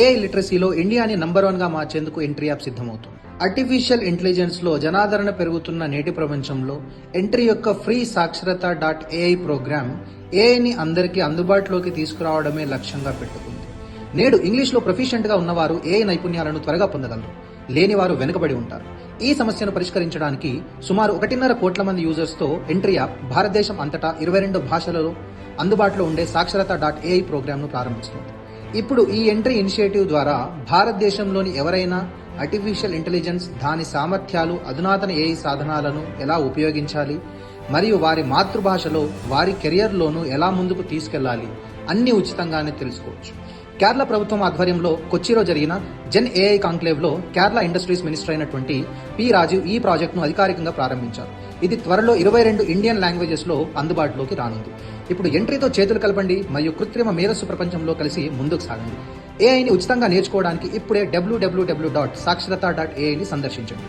AI లిటరసీలో ఇండియాని number 1గా మార్చేందుకు ఎంట్రీ యాప్ సిద్ధమవుతుంది. ఆర్టిఫిషియల్ ఇంటెలిజెన్స్లో జనాదరణ పెరుగుతున్న నేటి ప్రపంచంలో ఎంట్రీ యొక్క ఫ్రీ సాక్షరత .ai ప్రోగ్రామ్ ఏఐని అందరికీ అందుబాటులోకి తీసుకురావడమే లక్ష్యంగా పెట్టుకుంది. నేడు ఇంగ్లీష్లో ప్రొఫిషియెంట్గా ఉన్నవారు ఏఐ నైపుణ్యాలను త్వరగా పొందగలరు, లేనివారు వెనుకబడి ఉంటారు. ఈ సమస్యను పరిష్కరించడానికి సుమారు 1.5 కోట్ల మంది యూజర్స్తో ఎంట్రీ యాప్ భారతదేశం అంతటా 22 భాషలలో అందుబాటులో ఉండే సాక్షరత .ai ప్రోగ్రామ్ను ప్రారంభిస్తుంది. ఇప్పుడు ఈ ఎంట్రీ ఇనిషియేటివ్ ద్వారా భారతదేశంలోని ఎవరైనా ఆర్టిఫిషియల్ ఇంటెలిజెన్స్, దాని సామర్థ్యాలు, అధునాతన ఏఐ సాధనాలను ఎలా ఉపయోగించాలి మరియు వారి మాతృభాషలో వారి కెరియర్లోనూ ఎలా ముందుకు తీసుకెళ్లాలి అన్ని ఉచితంగానే తెలుసుకోవచ్చు. కేరళ ప్రభుత్వం ఆధ్వర్యంలో కొచ్చిలో జరిగిన జెన్ ఏఐ కాంక్లేవ్లో కేరళ ఇండస్ట్రీస్ మినిస్టర్ అయినటువంటి పి రాజీవ్ ఈ ప్రాజెక్టును అధికారికంగా ప్రారంభించారు. ఇది త్వరలో 22 ఇండియన్ లాంగ్వేజెస్లో అందుబాటులోకి రానుంది. ఇప్పుడు ఎంట్రీతో చేతులు కలపండి మరియు కృత్రిమ మేధస్సు ప్రపంచంలో కలిసి ముందుకు సాగండి. ఏఐని ఉచితంగా నేర్చుకోవడానికి ఇప్పుడే www.saksharata.ai ని సందర్శించండి.